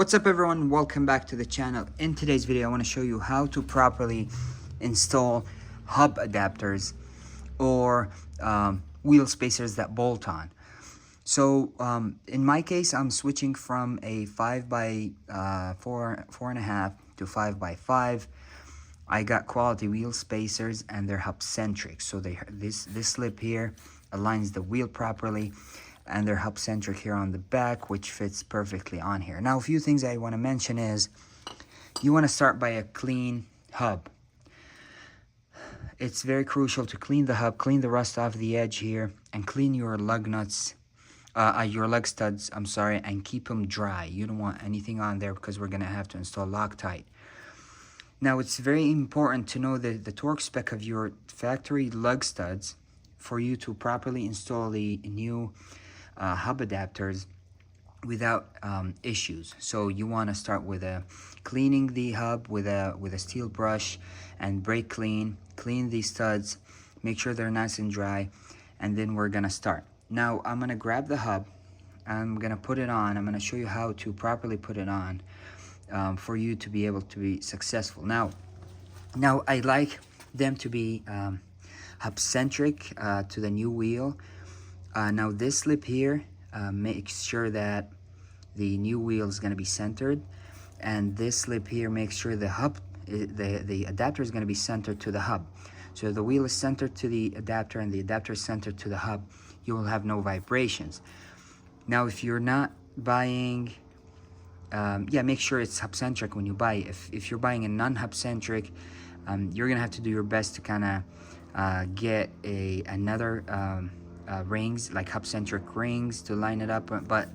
What's up everyone, welcome back to the channel. In today's video I want to show you how to properly install hub adapters or wheel spacers that bolt on. So in my case I'm switching from a 5 by 4.5 to 5 by 5. I got quality wheel spacers and they're hub centric, so this slip here aligns the wheel properly, and they're hub centric here on the back, which fits perfectly on here. Now a few things I want to mention is you want to start by a clean hub. It's very crucial to clean the hub, clean the rust off the edge here, and clean your lug nuts, your lug studs, I'm sorry, and keep them dry. You don't want anything on there because we're going to have to install Loctite. Now it's very important to know the torque spec of your factory lug studs for you to properly install the new hub adapters without issues. So you want to start with cleaning the hub with a steel brush and brake clean these studs, make sure they're nice and dry, and then we're gonna start. Now I'm gonna grab the hub, I'm gonna put it on. I'm gonna show you how to properly put it on for you to be able to be successful. Now I like them to be hub centric to the new wheel. Now this slip here makes sure that the new wheel is going to be centered, and this slip here makes sure the hub, the adapter is going to be centered to the hub. So if the wheel is centered to the adapter and the adapter is centered to the hub, you will have no vibrations. Now if you're not buying, make sure it's hub centric when you buy it. If you're buying a non-hub centric, you're gonna have to do your best to kind of get another rings, like hub-centric rings, to line it up. But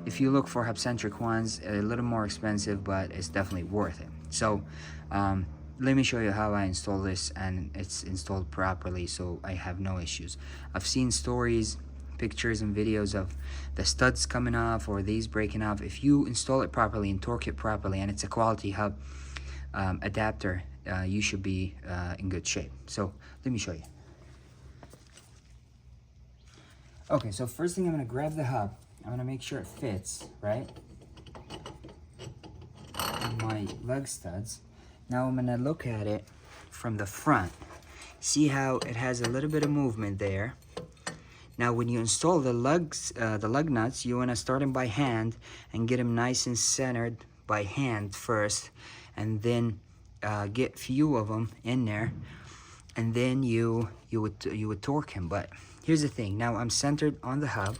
if you look for hub-centric ones, a little more expensive, but it's definitely worth it. So let me show you how I install this, and it's installed properly, so I have no issues. I've seen stories, pictures and videos of the studs coming off or these breaking off. If you install it properly and torque it properly, and it's a quality hub adapter, you should be in good shape. So let me show you. Okay, so first thing, I'm gonna grab the hub. I'm gonna make sure it fits, right? On my lug studs. Now I'm gonna look at it from the front. See how it has a little bit of movement there. Now when you install the lug nuts, you wanna start them by hand and get them nice and centered by hand first, and then get few of them in there, and then you would torque him. But here's the thing, now I'm centered on the hub,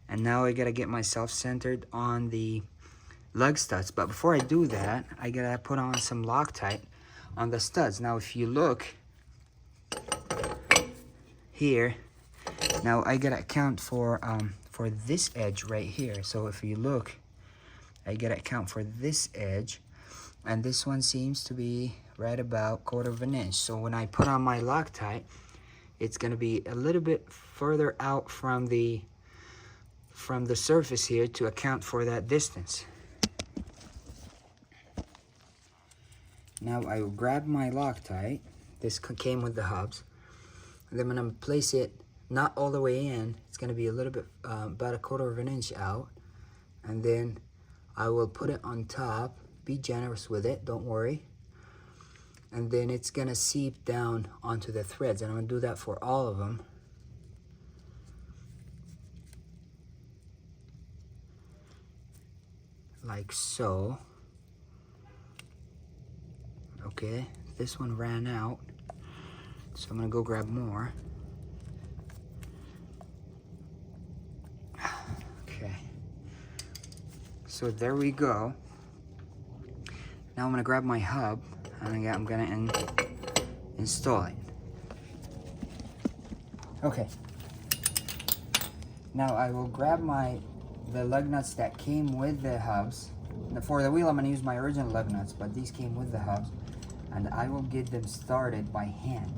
and now I gotta get myself centered on the lug studs. But before I do that, I gotta put on some Loctite on the studs. Now if you look here, now I gotta account for this edge right here. So if you look, I gotta account for this edge, and this one seems to be right about 1/4 of an inch. So when I put on my Loctite, it's going to be a little bit further out from the surface here to account for that distance. Now I will grab my Loctite. This came with the hubs. And then I'm going to place it not all the way in. It's going to be a little bit about 1/4 of an inch out. And then I will put it on top. Be generous with it, don't worry. And then it's gonna seep down onto the threads, and I'm gonna do that for all of them. Like so. Okay, this one ran out, so I'm gonna go grab more. Okay, so there we go. Now I'm gonna grab my hub, and I'm gonna install it. Okay. Now I will grab the lug nuts that came with the hubs. For the wheel, I'm gonna use my original lug nuts, but these came with the hubs, and I will get them started by hand.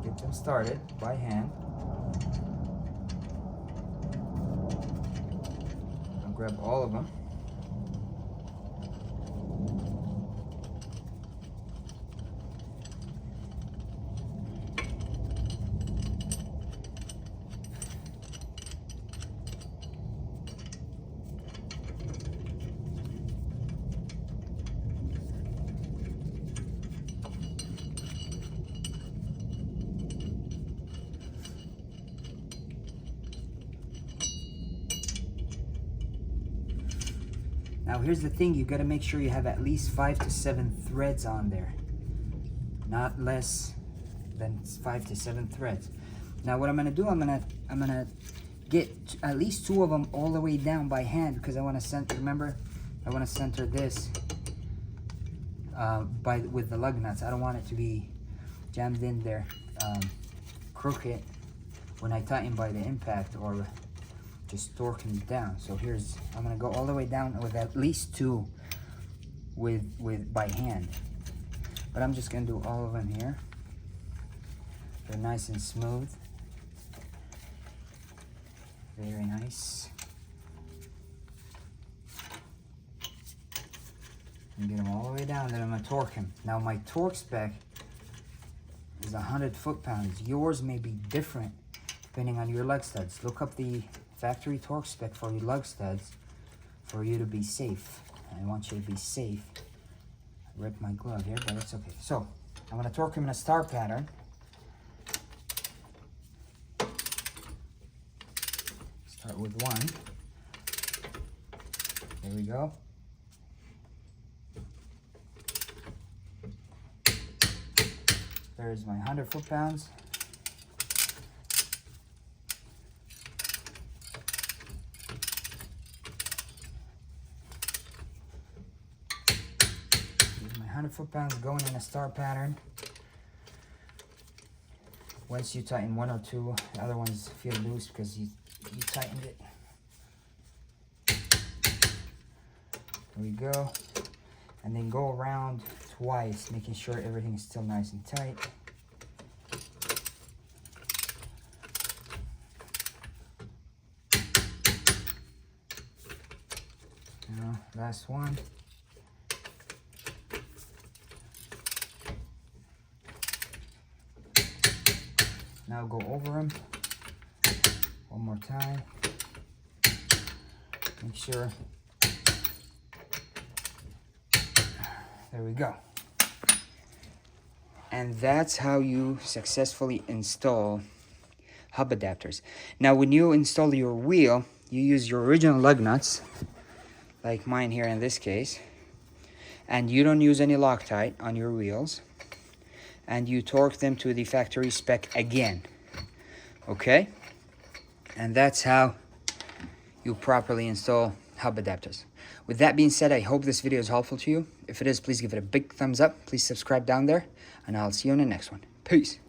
Get them started by hand. Grab all of them. Now here's the thing, you gotta make sure you have at least 5 to 7 threads on there. Not less than 5 to 7 threads. Now what I'm gonna do, I'm gonna get at least 2 of them all the way down by hand, because I wanna center, remember, I wanna center this with the lug nuts. I don't want it to be jammed in there crooked when I tighten by the impact, or just torquing it down. So here's, I'm gonna go all the way down with at least 2 with by hand, but I'm just gonna do all of them here. They're nice and smooth, very nice. And get them all the way down, then I'm gonna torque them. Now my torque spec is 100 foot-pounds. Yours may be different depending on your lug studs. Look up the factory torque spec for your lug studs for you to be safe. I want you to be safe. I ripped my glove here, but it's okay. So I'm gonna torque them in a star pattern. Start with 1. There we go. There's my 100 foot-pounds. Here's my 100 foot-pounds going in a star pattern. Once you tighten 1 or 2, the other ones feel loose because you tightened it. There we go. And then go around twice, making sure everything is still nice and tight. Now, last one. Now go over them one more time. Make sure. There we go. And that's how you successfully install hub adapters. Now when you install your wheel, you use your original lug nuts, like mine here in this case, and you don't use any Loctite on your wheels, and you torque them to the factory spec again, okay? And that's how you properly install hub adapters. With that being said, I hope this video is helpful to you. If it is, please give it a big thumbs up. Please subscribe down there, and I'll see you in the next one. Peace.